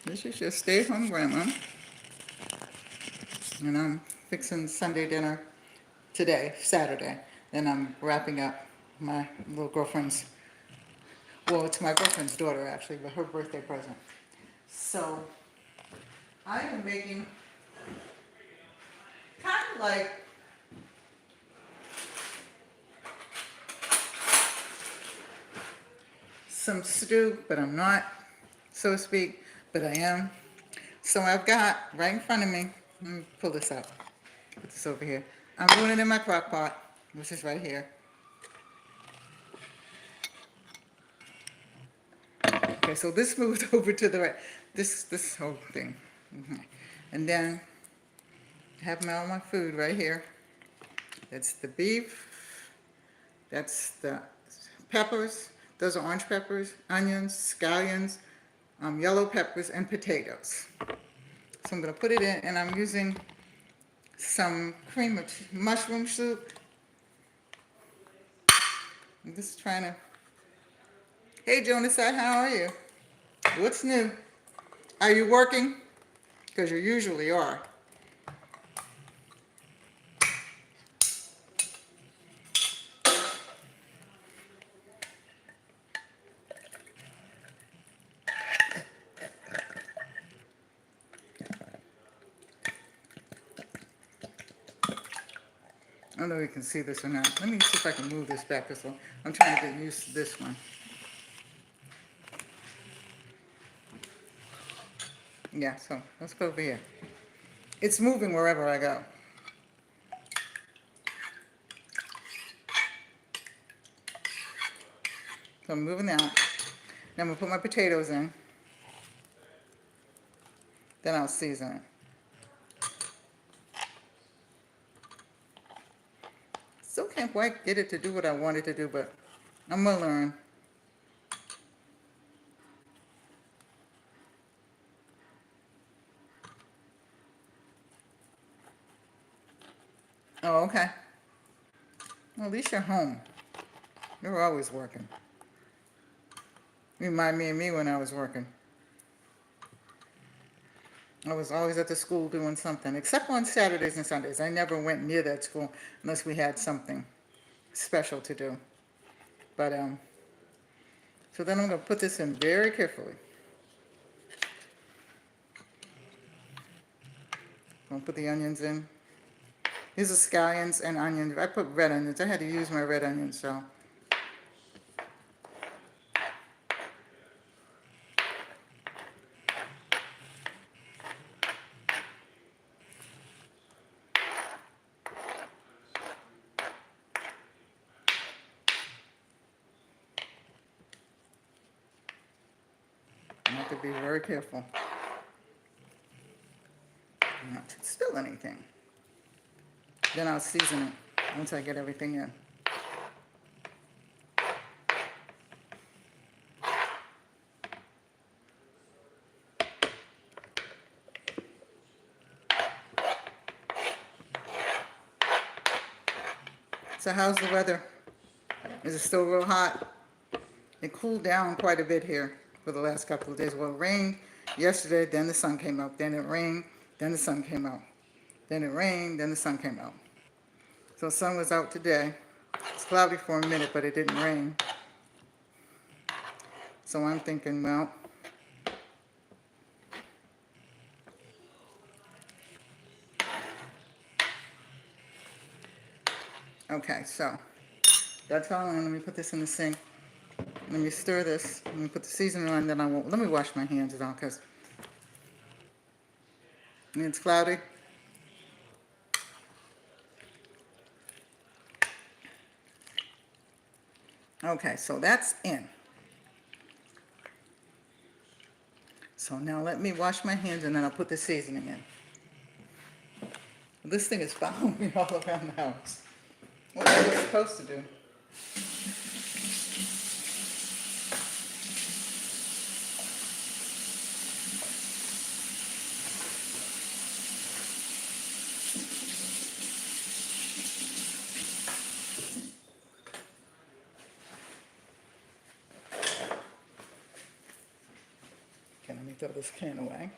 This is just stay-at-home grandma, and I'm fixing Sunday dinner today, Saturday. Then I'm wrapping up my little girlfriend's, well, it's my girlfriend's daughter actually, but her birthday present. So I am making kind of like some stew, but I'm not, so to speak, but I am. So I've got right in front of me, let me pull this up, put this over here. I'm doing it in my crock pot, which is right here. Okay, so this moved over to the right, this whole thing. And then I have all my food right here. That's the beef, that's the peppers, those are orange peppers, onions, scallions, yellow peppers, and potatoes. So I'm going to put it in, and I'm using some cream of mushroom soup. I'm just trying to... Hey, Jonas, how are you? What's new? Are you working? Because you usually are. I don't know if you can see this or not. Let me see if I can move this back this way. I'm trying to get used to this one. Yeah, so let's go over here. It's moving wherever I go. So I'm moving that. Now I'm going to put my potatoes in. Then I'll season it. Still can't quite get it to do what I wanted to do, but I'm going to learn. Oh, okay. Well, at least you're home. You're always working. Remind me of me when I was working. I was always at the school doing something, except on Saturdays and Sundays. I never went near that school unless we had something special to do. But, so then I'm going to put this in very carefully. I'm going to put the onions in. These are scallions and onions. I put red onions. I had to use my red onions, so. I have to be very careful not to spill anything. Then I'll season it once I get everything in. So how's the weather? Is it still real hot? It cooled down quite a bit here for the last couple of days. Well, it rained yesterday, then the sun came out. Then it rained, then the sun came out. Then it rained, then the sun came out. So the sun was out today. It's cloudy for a minute, but it didn't rain. So I'm thinking, well, okay, so that's all. Let me put this in the sink. Let me stir this. Let me put the seasoning on, then I won't. Let me wash my hands now because it's cloudy. Okay, so that's in. So now let me wash my hands and then I'll put the seasoning in. This thing is following me all around the house. What was I supposed to do? throw this can away.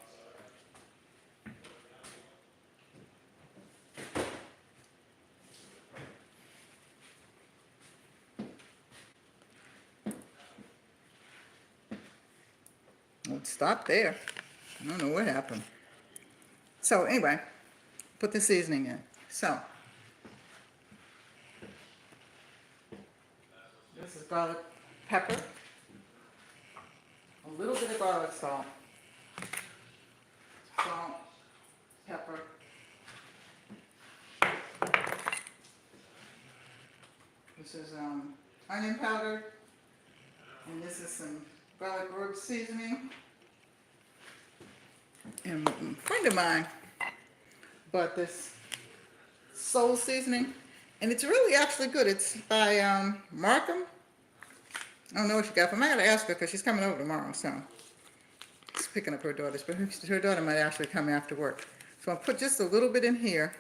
Well, it stopped there. I don't know what happened. So anyway, put the seasoning in. So this is garlic pepper, a little bit of garlic salt, pepper, this is onion powder, and this is some garlic herb seasoning. And a friend of mine bought this soul seasoning, and it's really actually good. It's by Markham. I don't know what she got from. I gotta ask her because she's coming over tomorrow, so she's picking up her daughters. But her daughter might actually come after work. So I'll put just a little bit in here.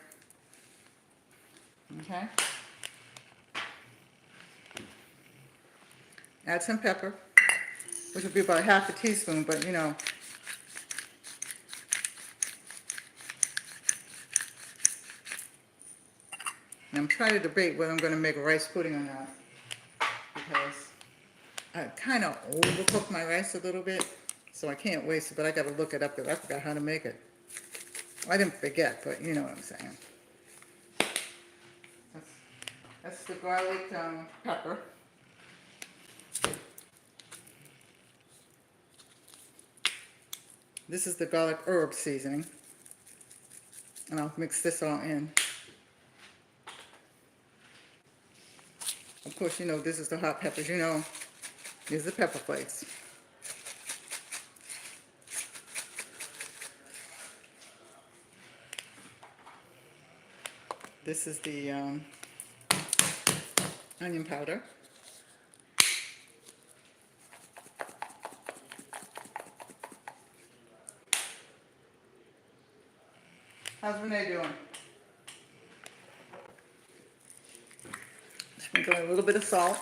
Okay. Add some pepper, which will be about half a teaspoon, but you know. And I'm trying to debate whether I'm going to make a rice pudding or not, because I kind of overcooked my rice a little bit, so I can't waste it, but I got to look it up because I forgot how to make it. I didn't forget, but you know what I'm saying. That's the garlic pepper. This is the garlic herb seasoning, and I'll mix this all in. Of course, you know, this is the hot peppers, you know, these are the pepper flakes. This is the onion powder. How's Renee doing? Sprinkle a little bit of salt.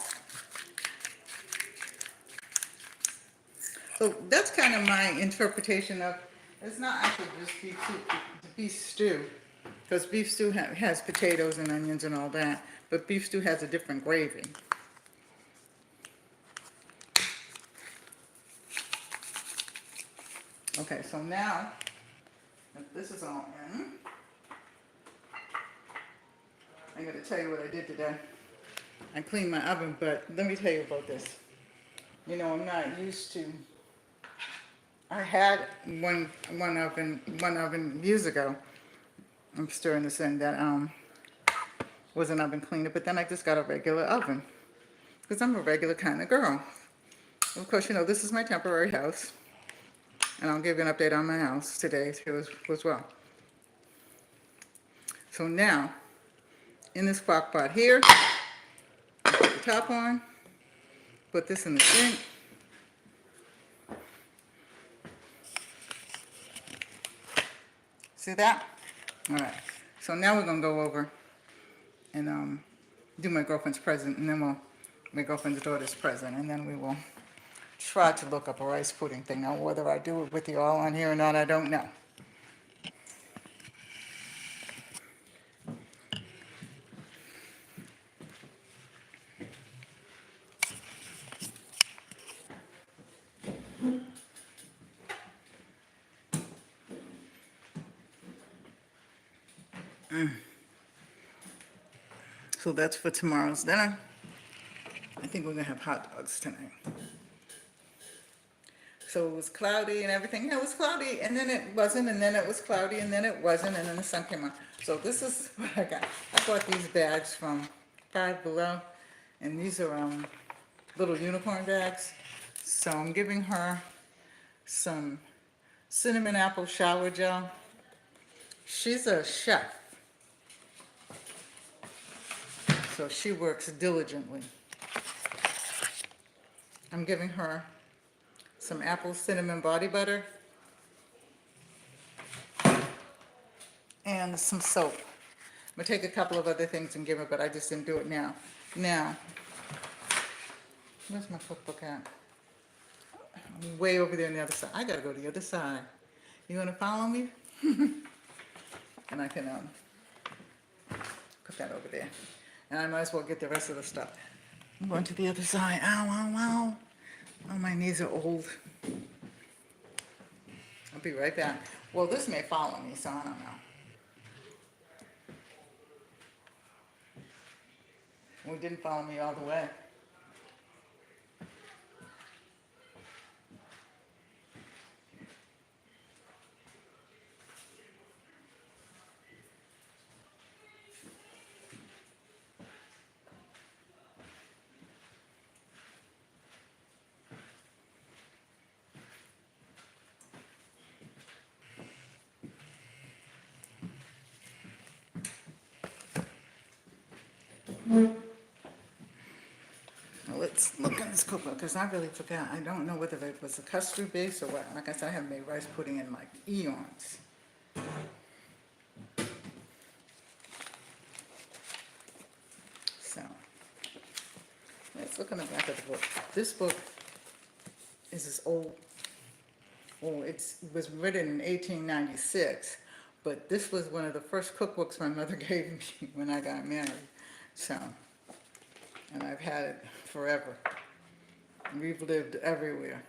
So that's kind of my interpretation of, it's not actually just beef stew, because beef stew has potatoes and onions and all that, but beef stew has a different gravy. Okay, so now that this is all in, I'm going to tell you what I did today. I cleaned my oven, but let me tell you about this. You know, I'm not used to, I had one oven years ago. I'm stirring this in that was an oven cleaner, but then I just got a regular oven because I'm a regular kind of girl. Of course, you know, this is my temporary house, and I'll give you an update on my house today too as well. So now, in this crock pot here, put the top on, put this in the sink. See that? All right. So now we're going to go over and do my girlfriend's present, and then my girlfriend's daughter's present, and then we will try to look up a rice pudding thing. Now, whether I do it with you all on here or not, I don't know. So that's for tomorrow's dinner. I think we're gonna have hot dogs tonight. So it was cloudy and everything. It was cloudy, and then it wasn't, and then it was cloudy, and then it wasn't, and then the sun came out. So this is what I got. I bought these bags from Five Below, and these are little unicorn bags. So I'm giving her some cinnamon apple shower gel. She's a chef, so she works diligently. I'm giving her some apple cinnamon body butter and some soap. I'm gonna take a couple of other things and give her, but I just didn't do it now. Now, where's my cookbook at? way over there on the other side. I gotta go to the other side. You wanna follow me? And I can put that over there. And I might as well get the rest of the stuff. I'm going to the other side. Ow, ow, ow. Oh, my knees are old. I'll be right back. Well, this may follow me, so I don't know. Well, it didn't follow me all the way. Well, let's look at this cookbook, because I really forgot. I don't know whether it was a custard base or what. Like I said, I haven't made rice pudding in like eons. So, let's look on the back of the book. This book is this old, it was written in 1896, but this was one of the first cookbooks my mother gave me when I got married. So, and I've had it forever. We've lived everywhere.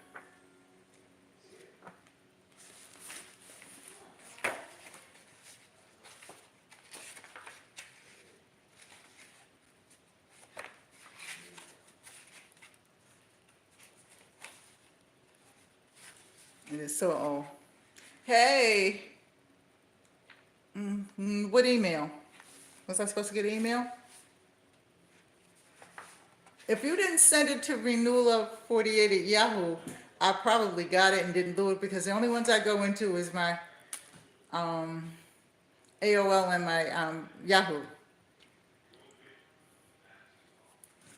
It is so old. Hey! What email? Was I supposed to get an email? If you didn't send it to Renewal 48 at Yahoo, I probably got it and didn't do it, because the only ones I go into is my AOL and my Yahoo.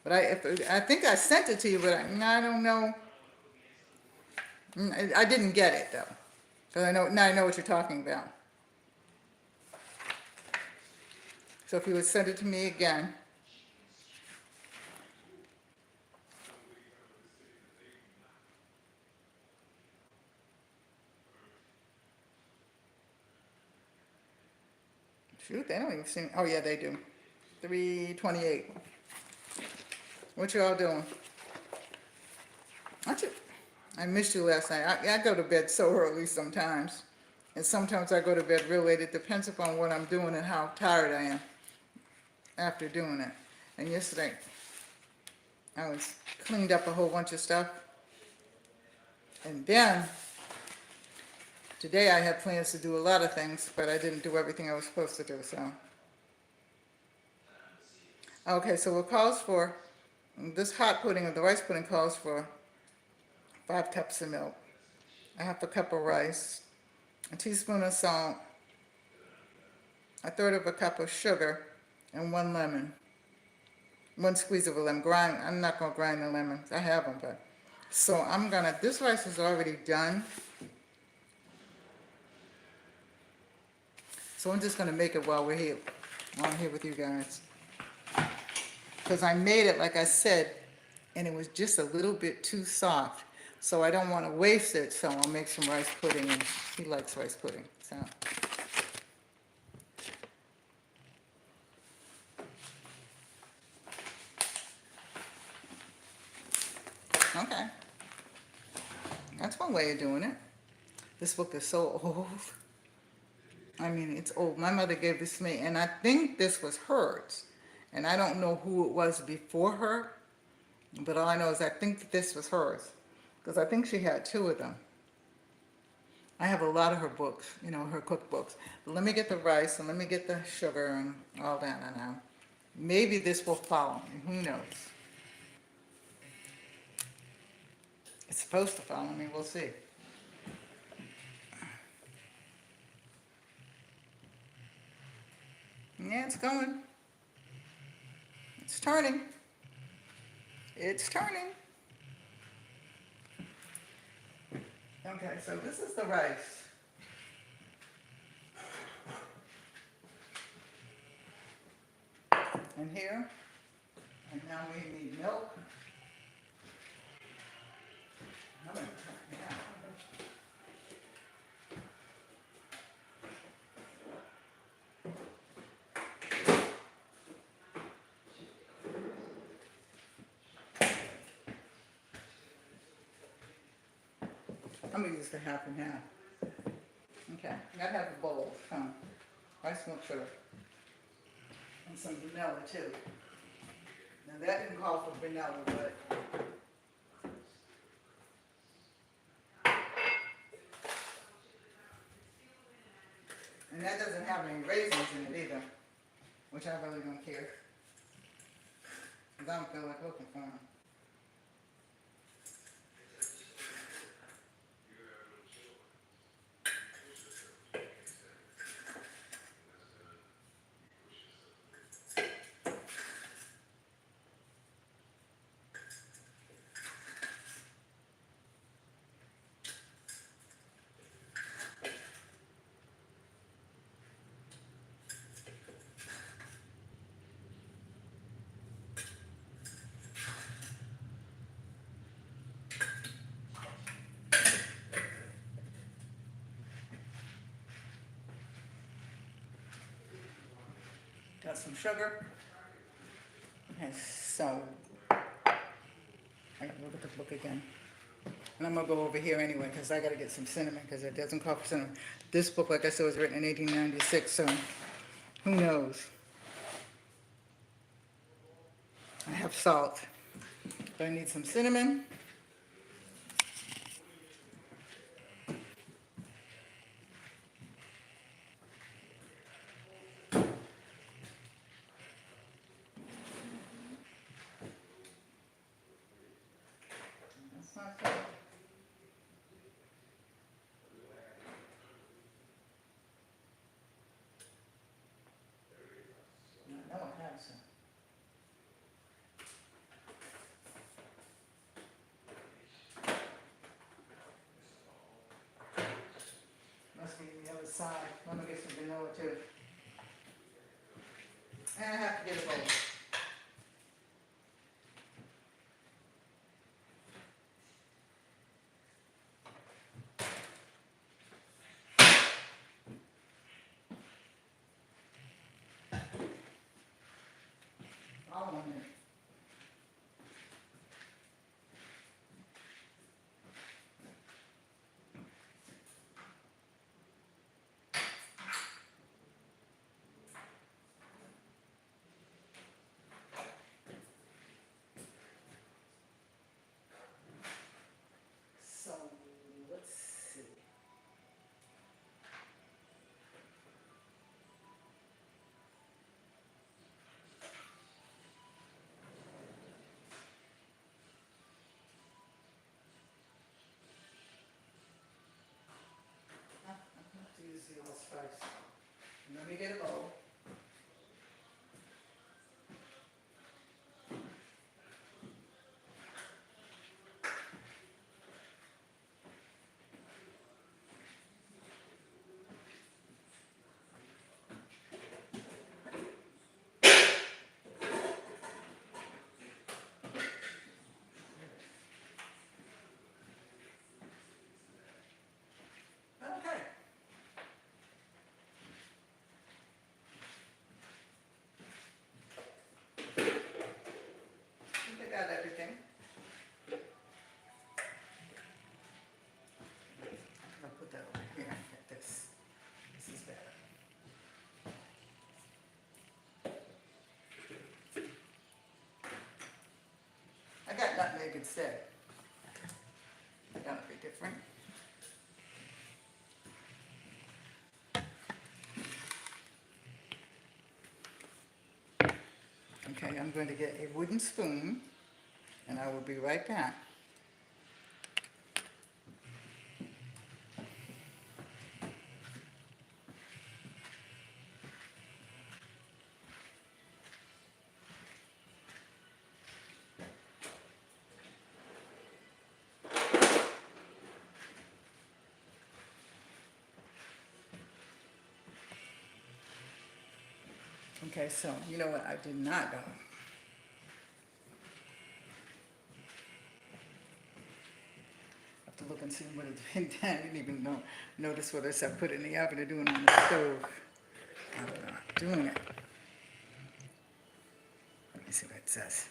But I think I sent it to you, but I don't know. I didn't get it though, because now I know what you're talking about. So if you would send it to me again. Shoot, they don't even seem, oh yeah, they do. 3:28. What you all doing? I missed you last night. I go to bed so early sometimes. And sometimes I go to bed real late. It depends upon what I'm doing and how tired I am after doing it. And yesterday, I was cleaned up a whole bunch of stuff. And then, today I had plans to do a lot of things, but I didn't do everything I was supposed to do, so. Okay, so it calls for, this hot pudding, or the rice pudding, calls for 5 cups of milk, a half a cup of rice, a teaspoon of salt, a third of a cup of sugar, and 1 lemon. 1 squeeze of a lemon. I'm not going to grind the lemons. I have them, but. So this rice is already done. So I'm just going to make it while I'm here with you guys. Because I made it, like I said, and it was just a little bit too soft. So I don't want to waste it, so I'll make some rice pudding, and he likes rice pudding, so. Okay. That's one way of doing it. This book is so old. I mean, it's old. My mother gave this to me, and I think this was hers. And I don't know who it was before her, but all I know is I think that this was hers, because I think she had 2 of them. I have a lot of her books, her cookbooks. But let me get the rice, and let me get the sugar and all that now. Maybe this will follow me. Who knows? It's supposed to follow me. We'll see. Yeah, it's going. It's turning. It's turning. Okay, so this is the rice. And here, and now we need milk. I'm gonna use the half and half. Okay, gotta have a bowl, rice milk sugar, and some vanilla too. Now that didn't call for vanilla, but and that doesn't have any raisins in it either, which I really don't care, because I don't feel like looking for them. Got some sugar. Okay, so I gotta look at the book again. And I'm gonna go over here anyway, because I gotta get some cinnamon, because it doesn't call for cinnamon. This book, like I said, was written in 1896, so who knows? I have salt, but I need some cinnamon. That's not good. No, I have some. Must be the other side. Let me get some vanilla too. And I have to get a bowl. All of it. So let's see. I have to use the old spice. Let me get a bowl. Okay. I think I got everything. I'll put that over here. Get this. This is better. I got nutmeg instead. That'll be different. Okay, I'm going to get a wooden spoon, and I will be right back. Okay, so you know what I did not do? I have to look and see what it's been done. I didn't even notice what I said. Put it in the oven or doing it on the stove. I'm not doing it. Let me see what it says.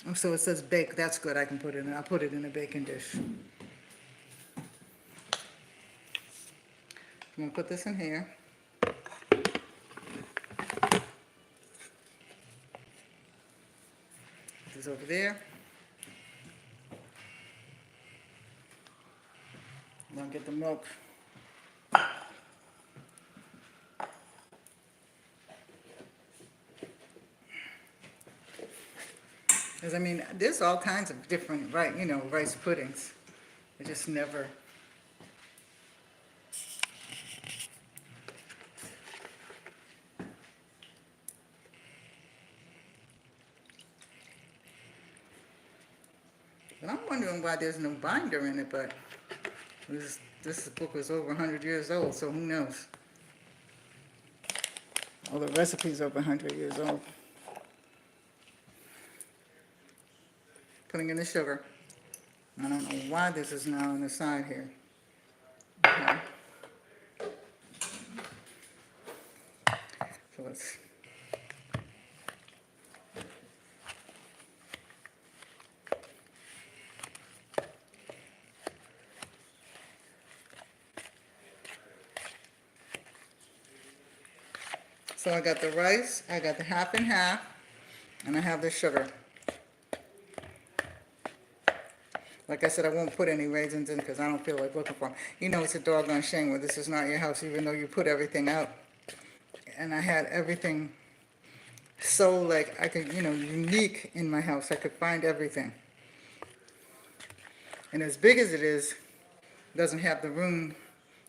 Oh, so it says bake, that's good, I can put it in, I'll put it in a baking dish. I'm gonna put this in here. This is over there. I'm gonna get the milk. Because I mean, there's all kinds of different, right, you know, rice puddings. I just never. But I'm wondering why there's no binder in it, but this book was over 100 years old, so who knows? All the recipes over 100 years old. Putting in the sugar. I don't know why this is now on the side here. Okay. So let's. So I got the rice, I got the half and half, and I have the sugar. Like I said, I won't put any raisins in because I don't feel like looking for them. You know, it's a doggone shame where this is not your house, even though you put everything out. And I had everything so, like, I could, you know, unique in my house. I could find everything. And as big as it is, it doesn't have the room,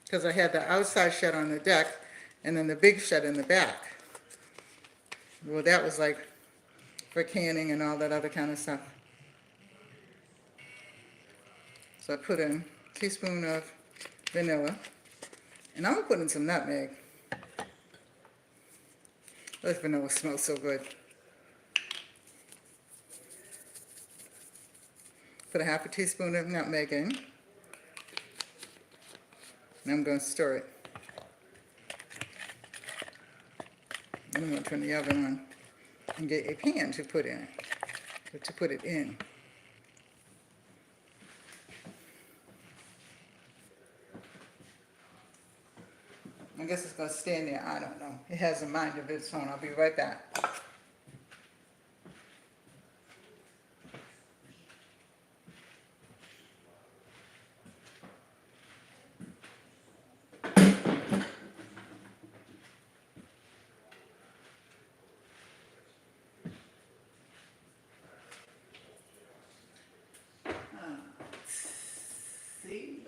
because I had the outside shed on the deck and then the big shed in the back. Well, that was like for canning and all that other kind of stuff. So I put in a teaspoon of vanilla, and I'm gonna put in some nutmeg. This vanilla smells so good. Put a half a teaspoon of nutmeg in, and I'm gonna stir it. And I'm gonna turn the oven on and get a pan to put in it, to put it in. I guess it's gonna stand there, I don't know. It has a mind of its own. I'll be right back. Let's see.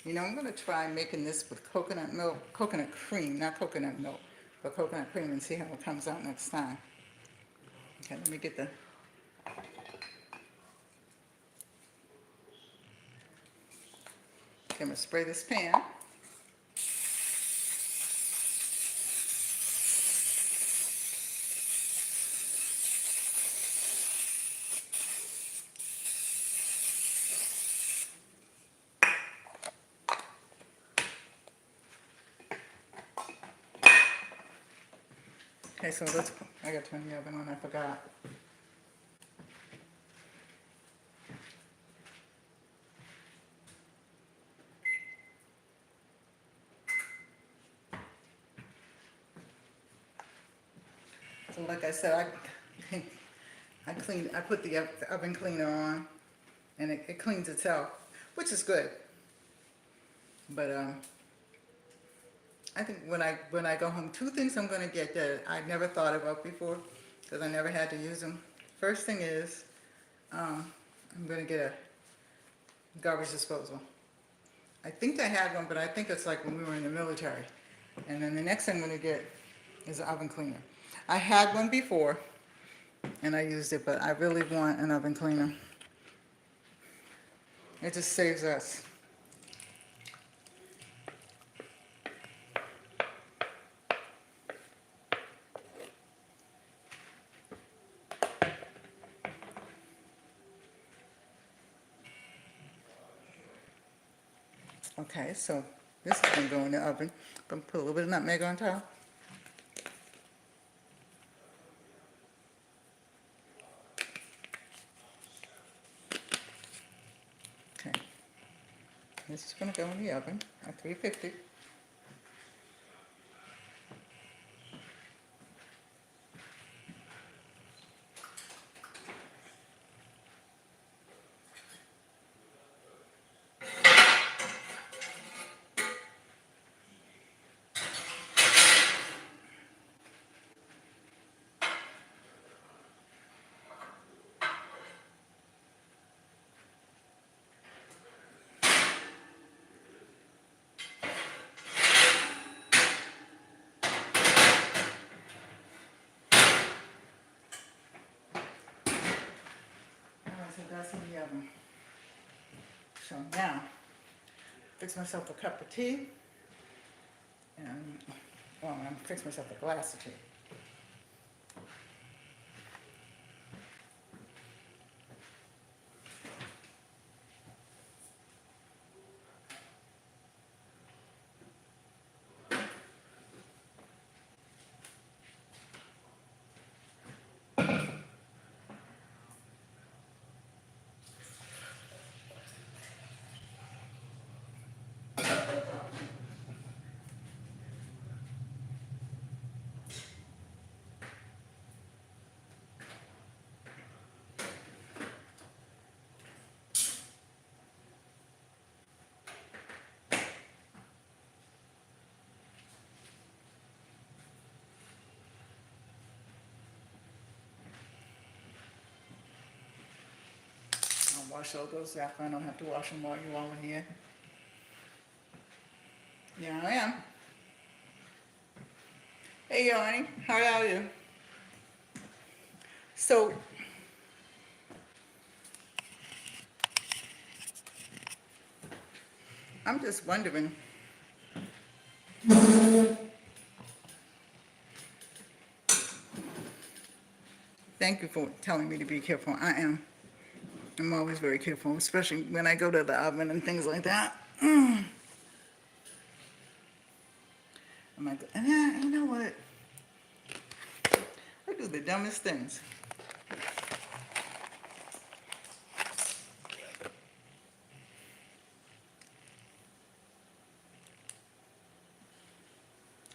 You know, I'm going to try making this with coconut milk, coconut cream, not coconut milk, but coconut cream, and see how it comes out next time. Okay, let me get the... Okay, I'm going to spray this pan. Okay, so let's, I got to turn the oven on, I forgot. So like I said, I put the oven cleaner on, and it cleans itself, which is good. But I think when I go home, two things I'm going to get that I never thought about before, because I never had to use them. First thing is, I'm going to get a garbage disposal. I think I had one, but I think it's like when we were in the military. And then the next thing I'm going to get is an oven cleaner. I had one before, and I used it, but I really want an oven cleaner. It just saves us. Okay, so this is gonna go in the oven. Gonna put a little bit of nutmeg on top. Okay, this is gonna go in the oven at 350. All right, so that's in the oven. So now, fix myself a cup of tea, and, well, I'm gonna fix myself a glass of tea. I'll wash all those after. I don't have to wash them while you all are here. Yeah, I am. Hey, Yarny, how are you? So, I'm just wondering. Thank you for telling me to be careful. I am. I'm always very careful, especially when I go to the oven and things like that. I'm like, you know what? I do the dumbest things.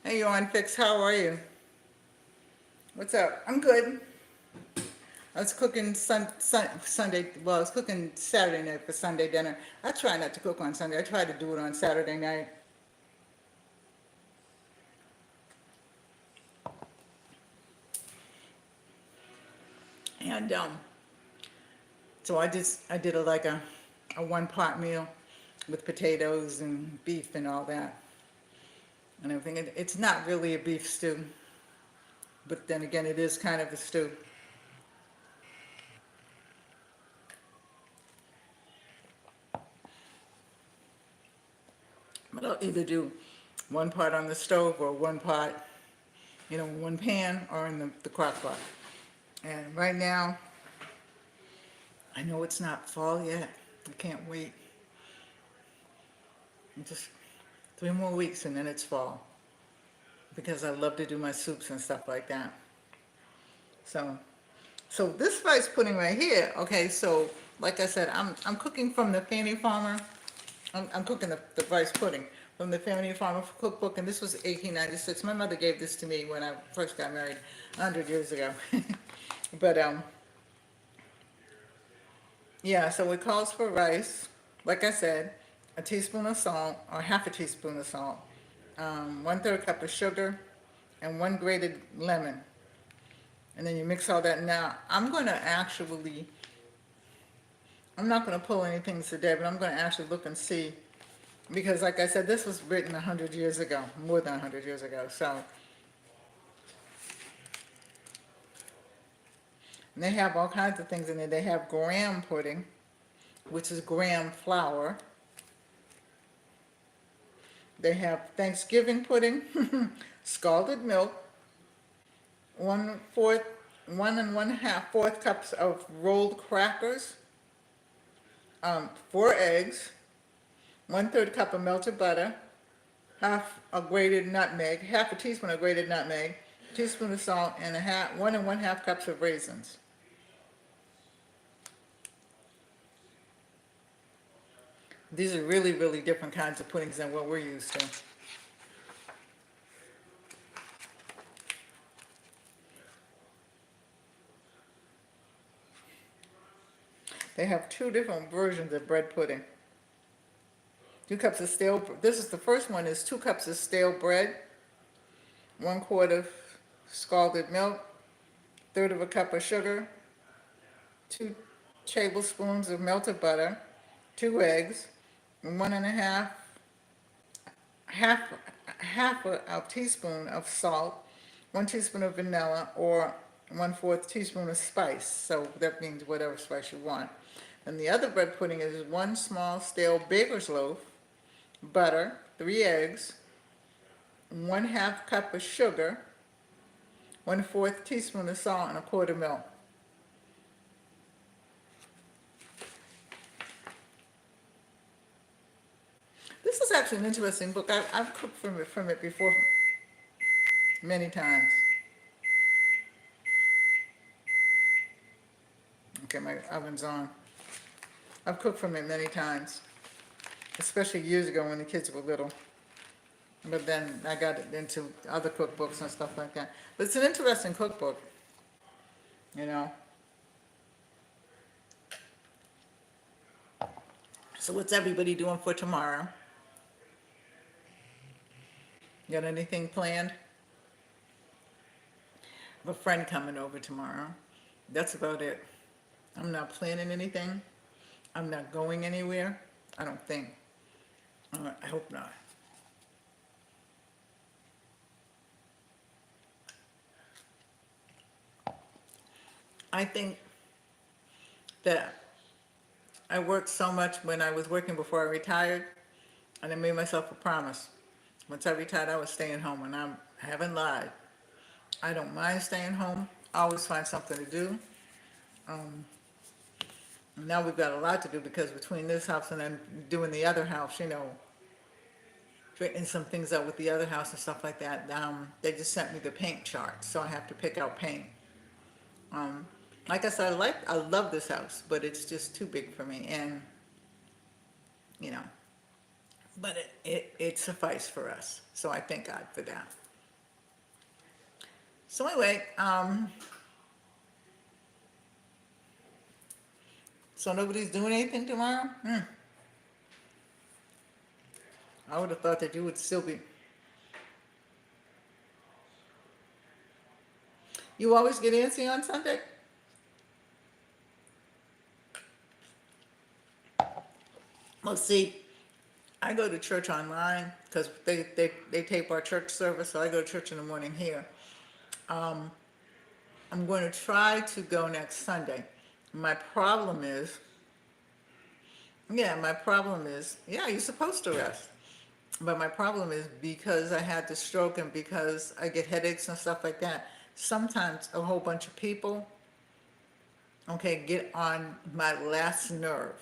Hey, Yarn Fix, how are you? What's up? I'm good. I was cooking Sunday, well, I was cooking Saturday night for Sunday dinner. I try not to cook on Sunday. I try to do it on Saturday night. And so I did like a one-pot meal with potatoes and beef and all that and everything. It's not really a beef stew, but then again, it is kind of a stew. But I'll either do one pot on the stove or one pot, one pan or in the crock pot. And right now, I know it's not fall yet. I can't wait. Just 3 more weeks and then it's fall. Because I love to do my soups and stuff like that. So this rice pudding right here, okay, so like I said, I'm cooking from the Fannie Farmer. I'm cooking the rice pudding from the Fannie Farmer cookbook, and this was 1896. My mother gave this to me when I first got married 100 years ago. But yeah, so it calls for rice, like I said, a teaspoon of salt, or half a teaspoon of salt, 1/3 cup of sugar, and 1 grated lemon. And then you mix all that. Now, I'm not going to pull anything today, but I'm going to actually look and see. Because like I said, this was written 100 years ago, more than 100 years ago. So, and they have all kinds of things in there. They have graham pudding, which is graham flour. They have Thanksgiving pudding, scalded milk, 1/4, 1 1/2 cups of rolled crackers, 4 eggs, 1/3 cup of melted butter, half a grated nutmeg, half a teaspoon of grated nutmeg, a teaspoon of salt, and 1 1/2 cups of raisins. These are really, really different kinds of puddings than what we're used to. They have 2 different versions of bread pudding. 2 cups of stale, this is the first one, is 2 cups of stale bread, 1 quart of scalded milk, 1/3 of a cup of sugar, 2 tablespoons of melted butter, 2 eggs, and 1 1/2, half a teaspoon of salt, 1 teaspoon of vanilla, or 1/4 teaspoon of spice. So that means whatever spice you want. And the other bread pudding is 1 small stale baker's loaf, butter, 3 eggs, 1/2 cup of sugar, 1/4 teaspoon of salt, and a quart of milk. This is actually an interesting book. I've cooked from it before many times. Okay, my oven's on. I've cooked from it many times, especially years ago when the kids were little. But then I got into other cookbooks and stuff like that. But it's an interesting cookbook, you know. So what's everybody doing for tomorrow? Got anything planned? I have a friend coming over tomorrow. That's about it. I'm not planning anything. I'm not going anywhere. I don't think. I hope not. I think that I worked so much when I was working before I retired, and I made myself a promise. Once I retired, I was staying home, and I haven't lied. I don't mind staying home. I always find something to do. Now we've got a lot to do because between this house and then doing the other house, you know, straightening some things out with the other house and stuff like that. They just sent me the paint chart, so I have to pick out paint. Like I said, I love this house, but it's just too big for me, and you know, but it sufficed for us. So I thank God for that. So anyway, so nobody's doing anything tomorrow? I would have thought that you would still be. You always get antsy on Sunday? Well, see, I go to church online because they tape our church service, so I go to church in the morning here. I'm going to try to go next Sunday. My problem is, yeah, you're supposed to rest. But my problem is because I had the stroke and because I get headaches and stuff like that, sometimes a whole bunch of people, okay, get on my last nerve.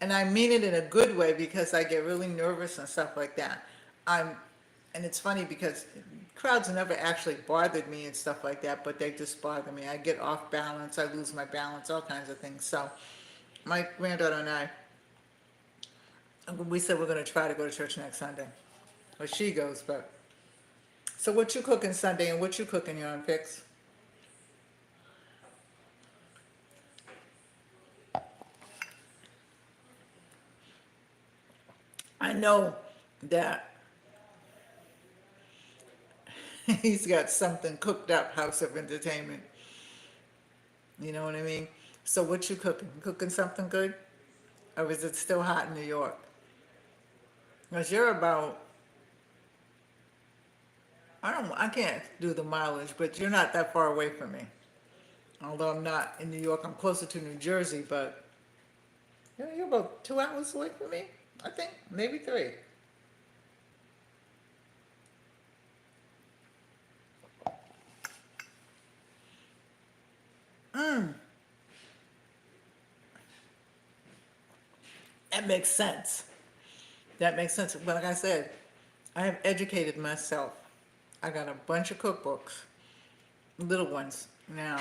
And I mean it in a good way because I get really nervous and stuff like that. And it's funny because crowds never actually bothered me and stuff like that, but they just bother me. I get off balance, I lose my balance, all kinds of things. So my granddaughter and I, we said we're going to try to go to church next Sunday. Well, she goes, but. So what you cooking Sunday and what you cooking, you on Fix? I know that he's got something cooked up, House of Entertainment. You know what I mean? So what you cooking? Cooking something good? Or is it still hot in New York? Because you're about, I can't do the mileage, but you're not that far away from me. Although I'm not in New York, I'm closer to New Jersey, but you're about 2 hours away from me, I think, maybe 3. That makes sense. That makes sense. But like I said, I have educated myself. I got a bunch of cookbooks, little ones now,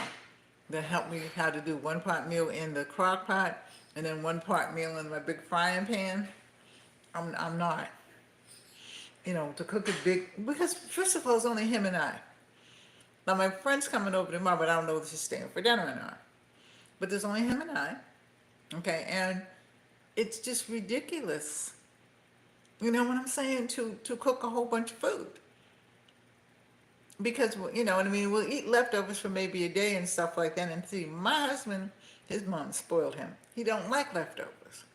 that help me how to do 1 part meal in the crock pot and then 1 part meal in my big frying pan. I'm not, to cook a big, because first of all, it's only him and I. Now my friend's coming over tomorrow, but I don't know if she's staying for dinner or not. But there's only him and I, okay? And it's just ridiculous. You know what I'm saying? To cook a whole bunch of food. Because, you know what I mean? We'll eat leftovers for maybe a day and stuff like that. And see, my husband, his mom spoiled him. He don't like leftovers.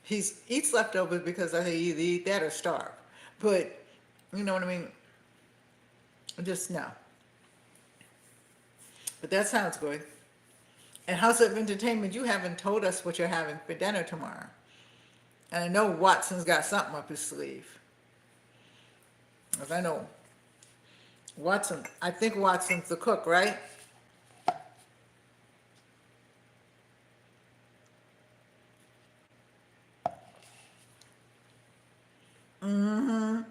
He eats leftovers because I say either eat that or starve. But, you know what I mean? Just no. But that sounds good. And House of Entertainment, you haven't told us what you're having for dinner tomorrow. And I know Watson's got something up his sleeve. Because I know I think Watson's the cook, right? Mm-hmm.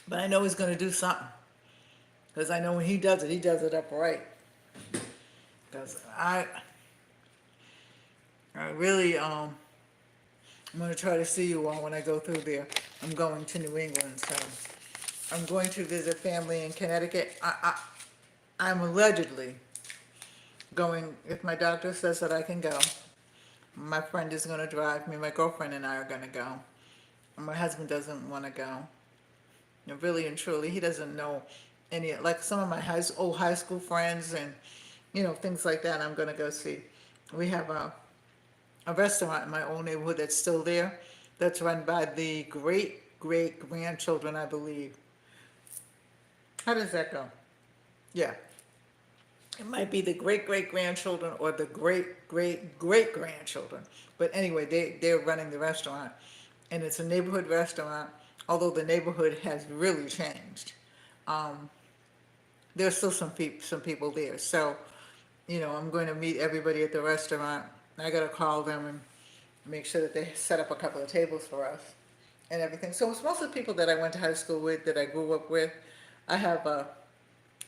But I know he's going to do something. Because I know when he does it up right. Because I really, I'm going to try to see you all when I go through there. I'm going to New England, so I'm going to visit family in Connecticut. I'm allegedly going, if my doctor says that I can go. My friend is going to drive me. My girlfriend and I are going to go. My husband doesn't want to go. Really and truly, he doesn't know any, like some of my old high school friends and, things like that I'm going to go see. We have a restaurant in my old neighborhood that's still there, that's run by the great-great-grandchildren, I believe. How does that go? Yeah. It might be the great-great-grandchildren or the great-great-great-grandchildren. But anyway, they're running the restaurant. And it's a neighborhood restaurant, although the neighborhood has really changed. There's still some people there. So, I'm going to meet everybody at the restaurant. I got to call them and make sure that they set up a couple of tables for us and everything. So it's mostly people that I went to high school with, that I grew up with. I have a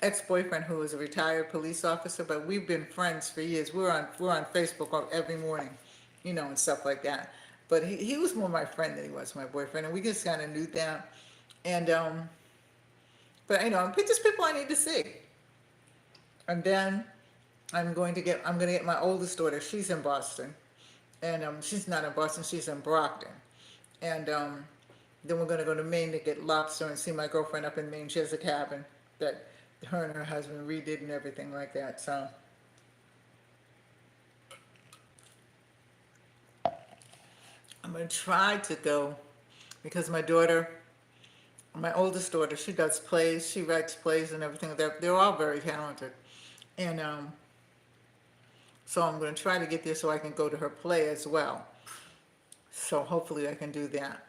ex-boyfriend who is a retired police officer, but we've been friends for years. We're on Facebook every morning, and stuff like that. But he was more my friend than he was my boyfriend, and we just kind of knew that. And but just people I need to see. And then I'm going to get my oldest daughter. She's in Boston, and she's not in Boston. She's in Brockton. And then we're going to go to Maine to get lobster and see my girlfriend up in Maine. She has a cabin that her and her husband redid and everything like that. So I'm going to try to go, because my oldest daughter, she does plays. She writes plays and everything. They're all very talented. And so I'm going to try to get there so I can go to her play as well. So hopefully I can do that.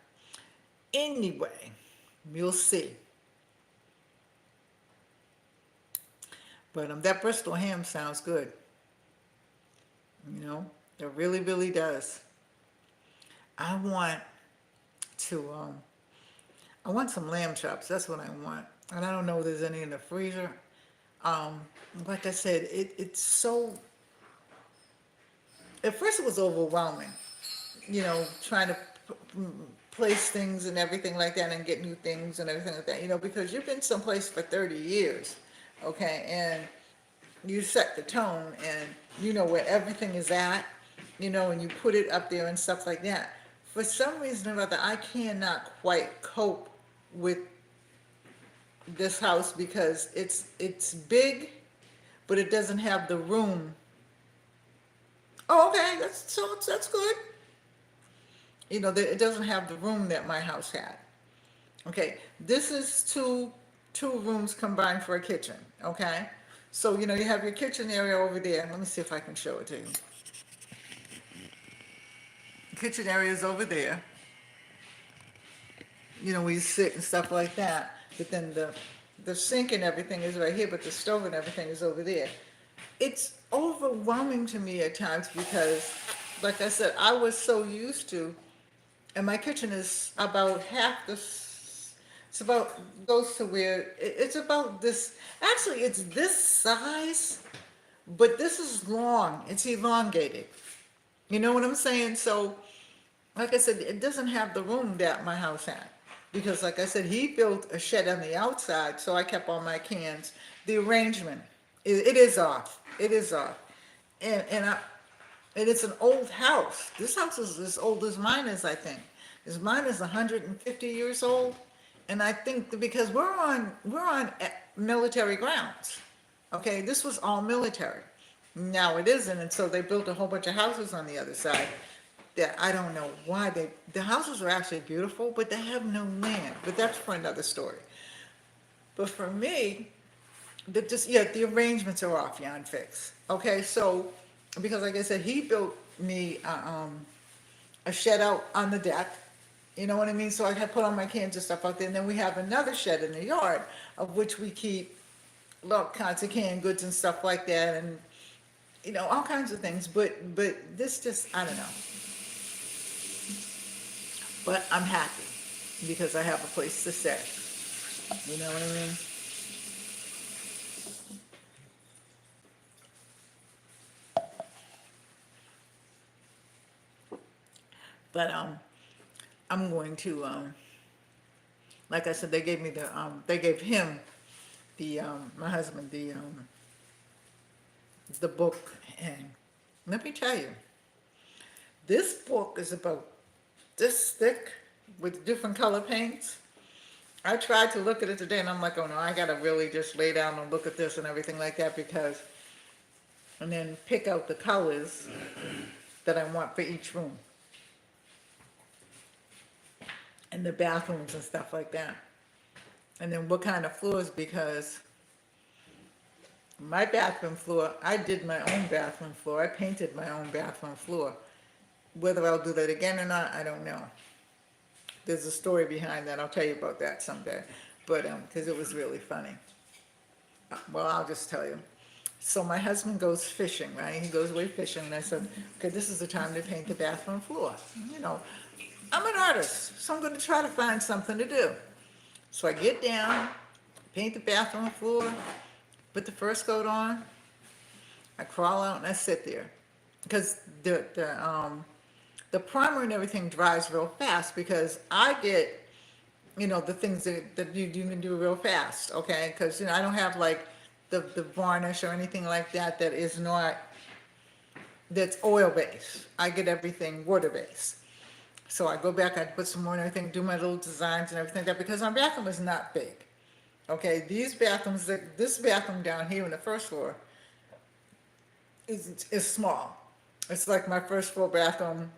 Anyway, you'll see. But that Bristol ham sounds good. It really, really does. I want some lamb chops. That's what I want. And I don't know if there's any in the freezer. Like I said, it's so... At first it was overwhelming, trying to place things and everything like that and get new things and everything like that, because you've been someplace for 30 years, okay, and you set the tone and you know where everything is at, and you put it up there and stuff like that. For some reason or other, I cannot quite cope with this house because it's big, but it doesn't have the room. Oh, okay, that's good. It doesn't have the room that my house had. Okay, this is two rooms combined for a kitchen, okay? So, you have your kitchen area over there. Let me see if I can show it to you. The kitchen area is over there. Where you sit and stuff like that. But then the sink and everything is right here, but the stove and everything is over there. It's overwhelming to me at times because like I said, I was so used to, and my kitchen is about half this, it's about, goes to where, it's about this, actually, it's this size, but this is long, it's elongated. You know what I'm saying? So, like I said, it doesn't have the room that my house had. Because like I said, he built a shed on the outside, so I kept all my cans. The arrangement, it is off. It is off. And it's an old house. This house is as old as mine is, I think. Because mine is 150 years old. And I think that because we're on military grounds. Okay, this was all military. Now it isn't, and so they built a whole bunch of houses on the other side that I don't know why the houses are actually beautiful, but they have no land. But that's for another story. But for me, the arrangements are off, Jan Fix. Okay, so because like I said, he built me a shed out on the deck. You know what I mean? So I had put all my cans and stuff out there, and then we have another shed in the yard of which we keep all kinds of canned goods and stuff like that, and all kinds of things. But this just, I don't know. But I'm happy because I have a place to stay. You know what I mean? But I'm going to like I said, they gave me they gave him my husband the book, and let me tell you, this book is about this thick with different color paints. I tried to look at it today, and I'm like, oh no, I gotta really just lay down and look at this and everything like that, because, and then pick out the colors that I want for each room and the bathrooms and stuff like that. And then what kind of floors, because my bathroom floor, I did my own bathroom floor. I painted my own bathroom floor. Whether I'll do that again or not, I don't know. There's a story behind that. I'll tell you about that someday. But, because it was really funny. Well, I'll just tell you. So my husband goes fishing, right? He goes away fishing, and I said, okay, this is the time to paint the bathroom floor. I'm an artist, so I'm going to try to find something to do. So I get down, paint the bathroom floor, put the first coat on, I crawl out and I sit there. Because the primer and everything dries real fast, because I get, the things that you can do real fast, okay? Because, I don't have like the varnish or anything like that is not, that's oil-based. I get everything water-based. So I go back, I put some more and everything, do my little designs and everything like that, because my bathroom is not big. Okay, this bathroom down here on the first floor is small. It's like my first floor bathroom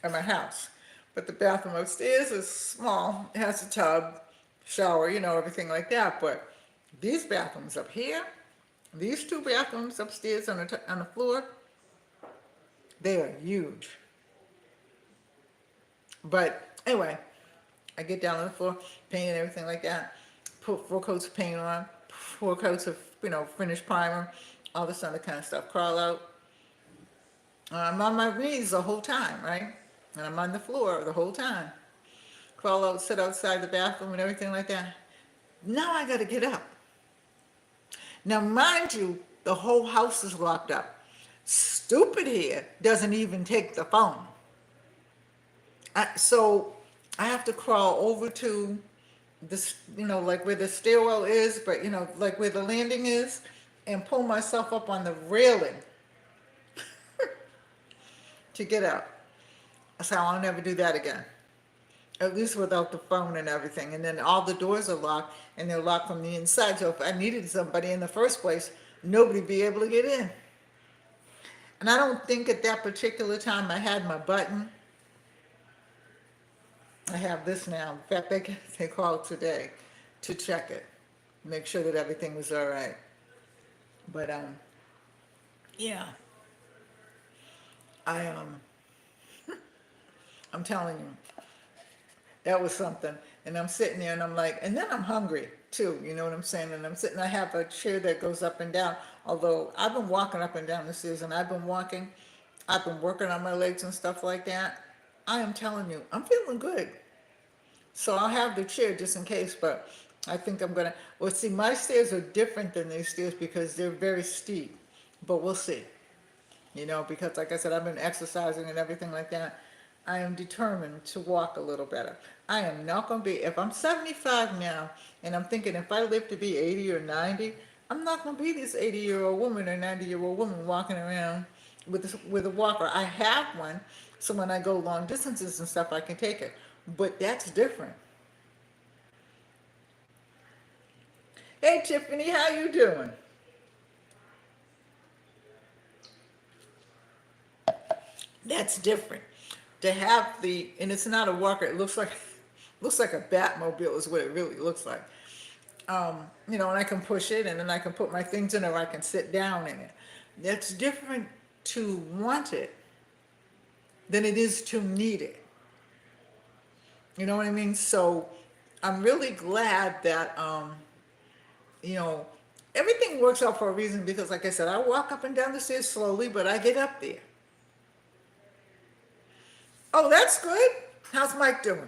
at my house. But the bathroom upstairs is small. It has a tub, shower, everything like that. But these bathrooms up here, these two bathrooms upstairs on the floor, they are huge. But anyway, I get down on the floor, paint and everything like that, put 4 coats of paint on, 4 coats of, finished primer, all this other kind of stuff, crawl out. I'm on my knees the whole time, right? And I'm on the floor the whole time. Crawl out, sit outside the bathroom and everything like that. Now I gotta get up. Now, mind you, the whole house is locked up. Stupid here doesn't even take the phone. So I have to crawl over to this, like where the stairwell is, but like where the landing is, and pull myself up on the railing to get out. So I'll never do that again. At least without the phone and everything. And then all the doors are locked, and they're locked from the inside. So if I needed somebody in the first place, nobody'd be able to get in. And I don't think at that particular time I had my button. I have this now. In fact, they called today to check it, make sure that everything was all right. But yeah, I'm telling you, that was something. And I'm sitting there, and I'm like, and then I'm hungry too. You know what I'm saying? And I'm sitting. I have a chair that goes up and down. Although I've been walking up and down the stairs, and I've been walking I've been working on my legs and stuff like that. I am telling you, I'm feeling good. So I'll have the chair just in case, but I think I'm gonna, well, see, my stairs are different than these stairs because they're very steep, but we'll see. Because like I said, I've been exercising and everything like that. I am determined to walk a little better. I am not gonna be, if I'm 75 now, and I'm thinking if I live to be 80 or 90, I'm not gonna be this 80-year-old woman or 90-year-old woman walking around with a walker. I have one, so when I go long distances and stuff, I can take it. But that's different. Hey Tiffany, how you doing? That's different. To have and it's not a walker. It looks like a Batmobile is what it really looks like. And I can push it, and then I can put my things in it, or I can sit down in it. That's different to want it than it is to need it. You know what I mean? So I'm really glad that you know everything works out for a reason because, like I said, I walk up and down the stairs slowly, but I get up there. Oh, that's good. How's Mike doing?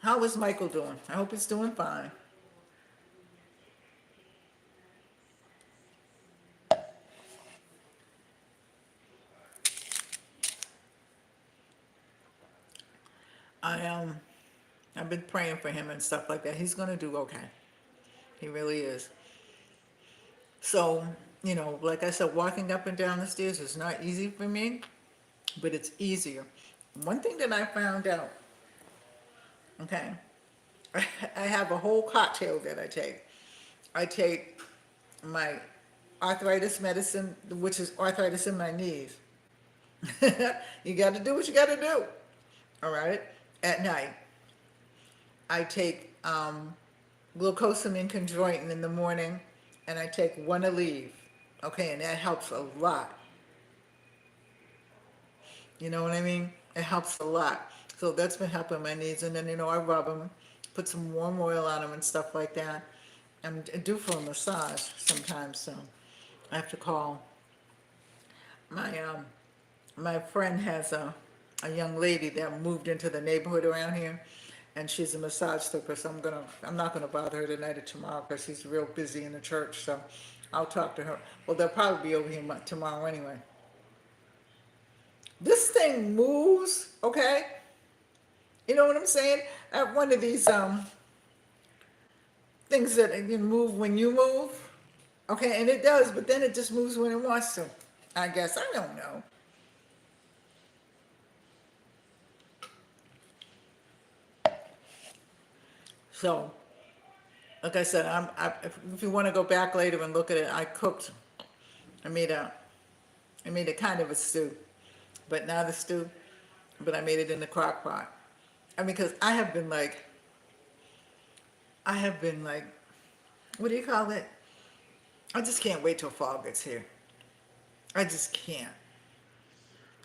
How is Michael doing? I hope he's doing fine. I I've been praying for him and stuff like that. He's gonna do okay. He really is. So, like I said, walking up and down the stairs is not easy for me, but it's easier. One thing that I found out, okay, I have a whole cocktail that I take. I take my arthritis medicine, which is arthritis in my knees. You got to do what you got to do, all right, at night. I take glucosamine chondroitin in the morning, and I take one Aleve. Okay, and that helps a lot. You know what I mean? It helps a lot. So that's been helping my knees. And then, I rub them, put some warm oil on them and stuff like that. I'm due for a massage sometime soon. I have to call. My friend has a young lady that moved into the neighborhood around here, and she's a massage therapist. So I'm not gonna bother her tonight or tomorrow because she's real busy in the church. So I'll talk to her. Well, they'll probably be over here tomorrow anyway. This thing moves, okay? You know what I'm saying? I have one of these things that you move when you move, okay? And it does, but then it just moves when it wants to. I guess I don't know. So, like I said, if you want to go back later and look at it, I cooked. I made a, I made a kind of a stew, but not a stew. But I made it in the crock pot. I mean, because I have been like, what do you call it? I just can't wait till fall gets here. I just can't.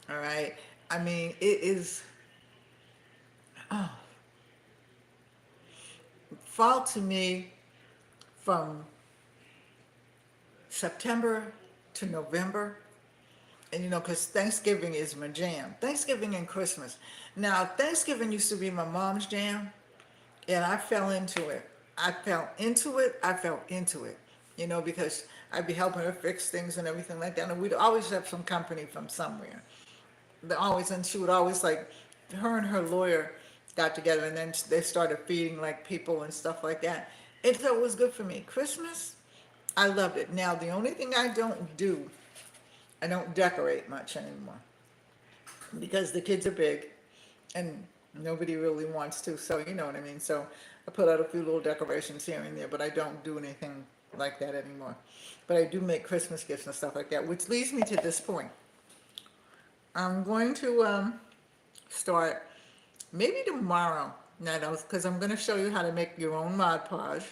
All right. I mean, it is, oh, fall to me from September to November. And because Thanksgiving is my jam. Thanksgiving and Christmas. Now, Thanksgiving used to be my mom's jam, and I fell into it. I fell into it, because I'd be helping her fix things and everything like that. And we'd always have some company from somewhere. And she would always her and her lawyer got together, and then they started feeding people and stuff like that. It was good for me. Christmas, I loved it. Now, the only thing I don't decorate much anymore because the kids are big and nobody really wants to. So, you know what I mean? So I put out a few little decorations here and there, but I don't do anything like that anymore. But I do make Christmas gifts and stuff like that, which leads me to this point. I'm going to start maybe tomorrow night, because I'm going to show you how to make your own Mod Podge,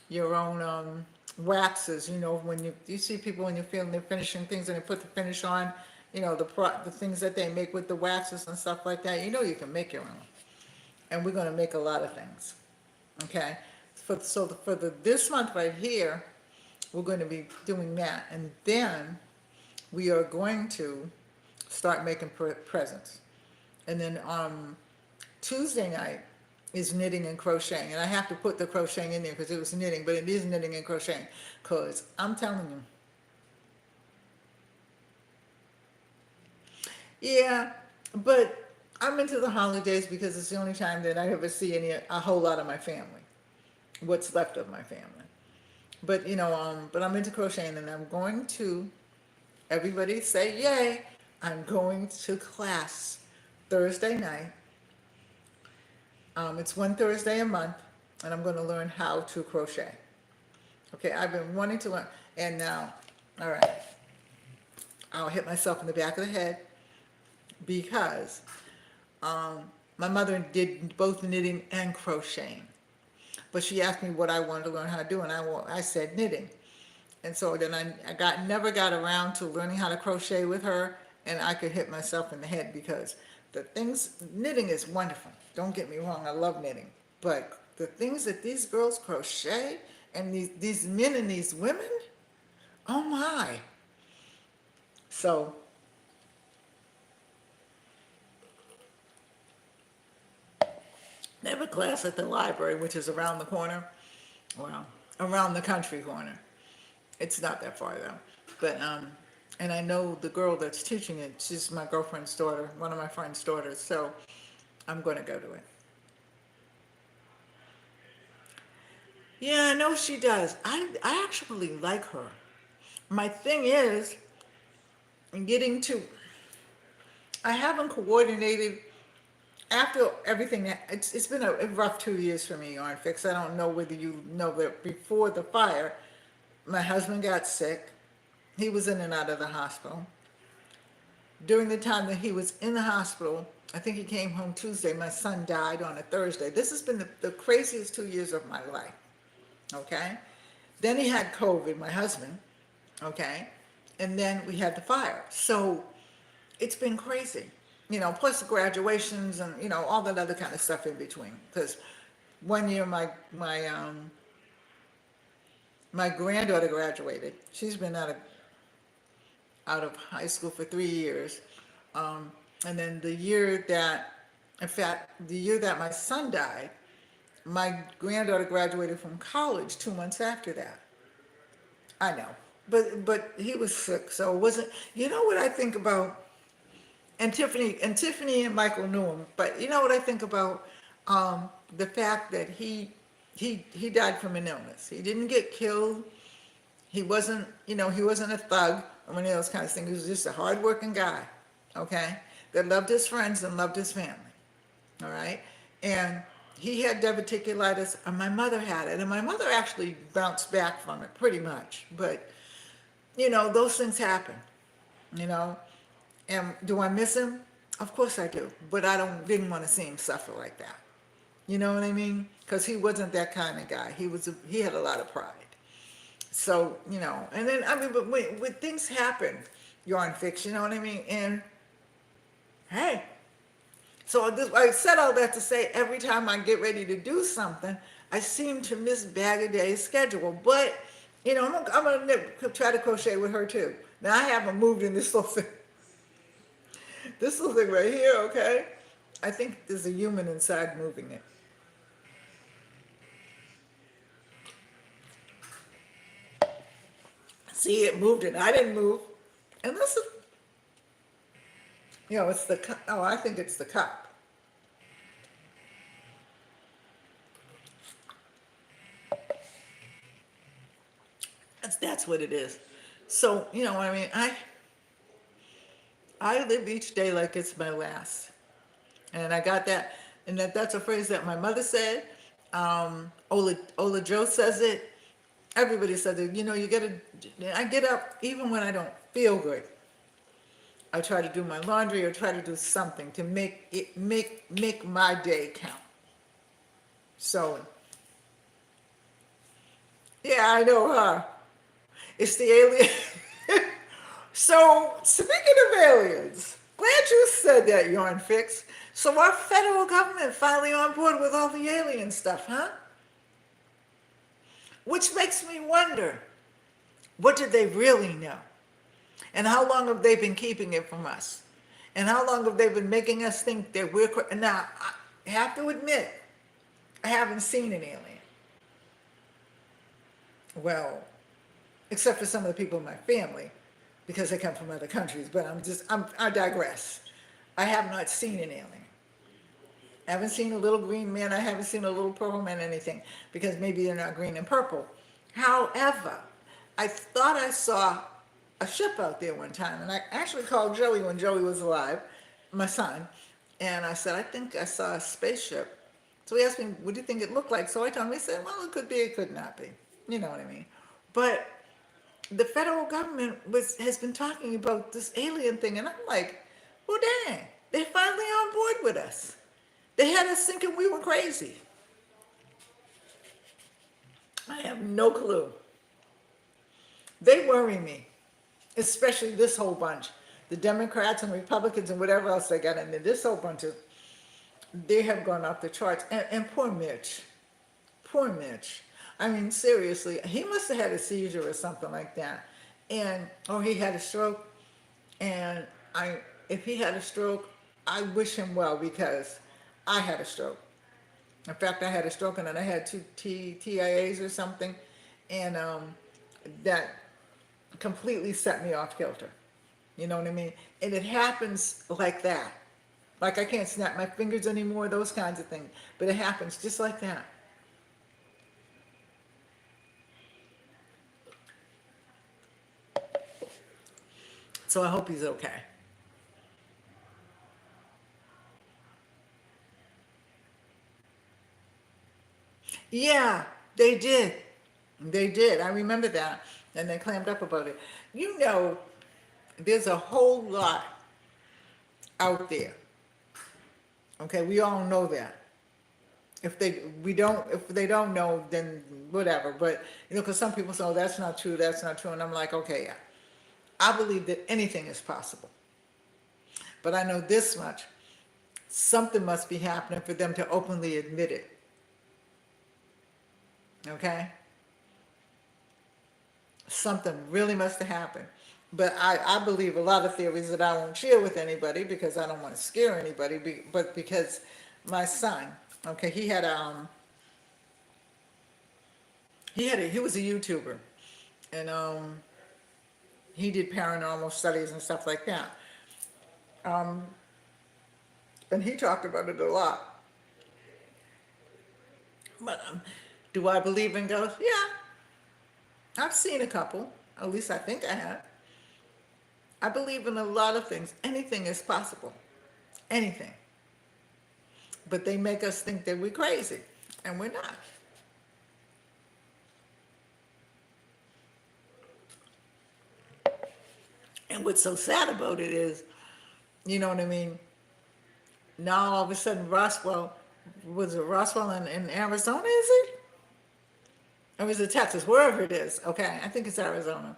your own waxes. When you see people when you feel they're finishing things and they put the finish on, the things that they make with the waxes and stuff like that. You can make your own, and we're going to make a lot of things. Okay, for this month right here, we're going to be doing that. And then we are going to start making presents. And then Tuesday night is knitting and crocheting. And I have to put the crocheting in there because it was knitting, but it is knitting and crocheting. Because I'm telling you, yeah, but I'm into the holidays because it's the only time that I ever see a whole lot of my family, what's left of my family. But but I'm into crocheting, and I'm going to, everybody say yay, I'm going to class Thursday night. It's one Thursday a month, and I'm going to learn how to crochet. Okay, I've been wanting to learn, and now, all right, I'll hit myself in the back of the head because my mother did both knitting and crocheting. But she asked me what I wanted to learn how to do, and I said knitting. And so then I never got around to learning how to crochet with her, and I could hit myself in the head because knitting is wonderful. Don't get me wrong, I love knitting. But the things that these girls crochet, and these men and these women, oh my. So, they have a class at the library, which is around the corner. Well, around the country corner. It's not that far though. But and I know the girl that's teaching it. She's my girlfriend's daughter, one of my friend's daughters. So I'm going to go to it. Yeah, I know she does. I actually like her. My thing is I haven't coordinated after everything. It's been a rough 2 years for me, Yarn Fix. I don't know whether you know that before the fire, my husband got sick. He was in and out of the hospital. During the time that he was in the hospital, I think he came home Tuesday, my son died on a Thursday. This has been the craziest 2 years of my life, okay? Then he had COVID, my husband, okay? And then we had the fire. So it's been crazy, plus the graduations and, all that other kind of stuff in between. Because one year my granddaughter graduated. She's been out of high school for 3 years. And then the year that my son died, my granddaughter graduated from college 2 months after that. I know, but he was sick, so it wasn't. You know what I think about? And Tiffany and Michael knew him, but you know what I think about? The fact that he died from an illness. He didn't get killed. He wasn't a thug or any of those kind of things. He was just a hardworking guy, okay, that loved his friends and loved his family, all right? And he had diverticulitis, and my mother had it, and my mother actually bounced back from it pretty much. But, those things happen, And do I miss him? Of course I do, but I didn't want to see him suffer like that. You know what I mean? Because he wasn't that kind of guy. He had a lot of pride. So, and then, but when things happen, Yarn Fix, you know what I mean? And, hey, so I said all that to say every time I get ready to do something, I seem to miss Bag a Day's schedule. But, I'm going to try to crochet with her too. Now, I haven't moved in this little thing. This little thing right here, okay? I think there's a human inside moving it. See, it moved it. I didn't move. And this is, it's the cup. Oh, I think it's the cup. That's what it is. So, you know what I mean? I live each day like it's my last. And I got that. And that's a phrase that my mother said. Ola Joe says it. Everybody says it. I get up even when I don't feel good. I try to do my laundry or try to do something to make my day count. So, yeah, I know, huh? It's the alien. So, speaking of aliens, glad you said that, Yarn Fix. So our federal government finally on board with all the alien stuff, huh? Which makes me wonder, What did they really know? And how long have they been keeping it from us? And how long have they been making us think that we're now, I have to admit, I haven't seen an alien. Well, except for some of the people in my family, because they come from other countries, but I digress. I have not seen an alien. I haven't seen a little green man, I haven't seen a little purple man, anything, because maybe they're not green and purple. However, I thought I saw a ship out there one time, and I actually called Joey when Joey was alive, my son, and I said, I think I saw a spaceship. So he asked me, what do you think it looked like? So I told him, he said, well, it could be, it could not be. You know what I mean? But the federal government has been talking about this alien thing, and I'm like, well, dang, they're finally on board with us. They had us thinking we were crazy. I have no clue. They worry me, especially this whole bunch, the Democrats and Republicans and whatever else they got in there. This whole bunch of, they have gone off the charts. And poor Mitch. Poor Mitch. I mean, seriously, he must have had a seizure or something like that. Or he had a stroke. And if he had a stroke, I wish him well, because I had a stroke. In fact, I had a stroke and then I had 2 TIAs or something. And that completely set me off kilter. You know what I mean? And it happens like that. Like I can't snap my fingers anymore, those kinds of things. But it happens just like that. So I hope he's okay. Yeah, they did. They did. I remember that. And they clammed up about it. You know, there's a whole lot out there. Okay, we all know that. If they don't know, then whatever. But, you know, because some people say, oh, that's not true, that's not true. And I'm like, okay, yeah. I believe that anything is possible. But I know this much. Something must be happening for them to openly admit it. Okay? Something really must have happened. But I believe a lot of theories that I won't share with anybody because I don't want to scare anybody, but because my son, okay, he was a YouTuber, and he did paranormal studies and stuff like that. And he talked about it a lot. But do I believe in ghosts? Yeah. I've seen a couple. At least I think I have. I believe in a lot of things. Anything is possible. Anything. But they make us think that we're crazy. And we're not. And what's so sad about it is, you know what I mean? Now all of a sudden Roswell, was it Roswell in Arizona, is it? Or is it Texas? Wherever it is. Okay, I think it's Arizona.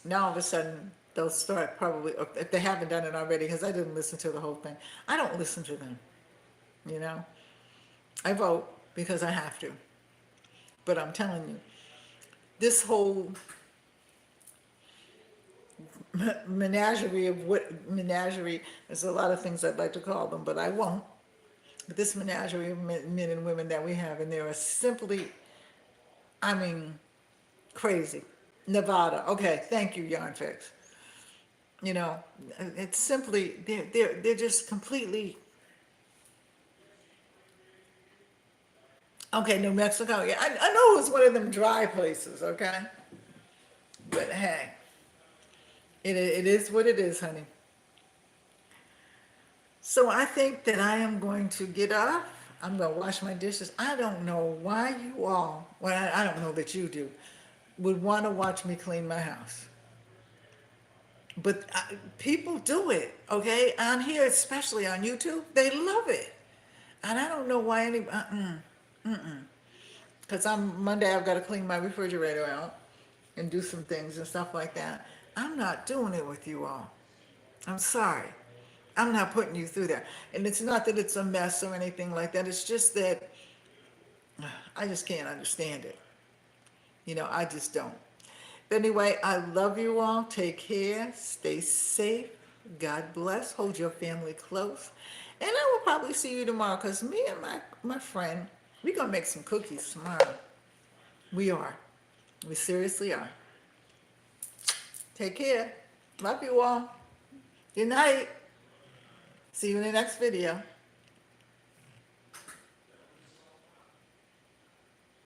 Now all of a sudden they'll start probably, if they haven't done it already, because I didn't listen to the whole thing. I don't listen to them, you know? I vote because I have to. But I'm telling you, this whole menagerie, there's a lot of things I'd like to call them, but I won't. But this menagerie of men and women that we have, and they are simply, I mean, crazy. Nevada, okay, thank you, Yarn Fix. You know, it's simply, they're just completely, okay, New Mexico, yeah, I know it was one of them dry places, okay? But hey, it is what it is, honey. So I think that I am going to get off. I'm going to wash my dishes. I don't know why you all, well, I don't know that you do, would want to watch me clean my house. But people do it, okay? On here, especially on YouTube, they love it. And I don't know why because Monday I've got to clean my refrigerator out and do some things and stuff like that. I'm not doing it with you all. I'm sorry. I'm not putting you through that. And it's not that it's a mess or anything like that. It's just that I just can't understand it. You know, I just don't. But anyway, I love you all. Take care. Stay safe. God bless. Hold your family close. And I will probably see you tomorrow because me and my friend, we're going to make some cookies tomorrow. We are. We seriously are. Take care. Love you all. Good night. See you in the next video.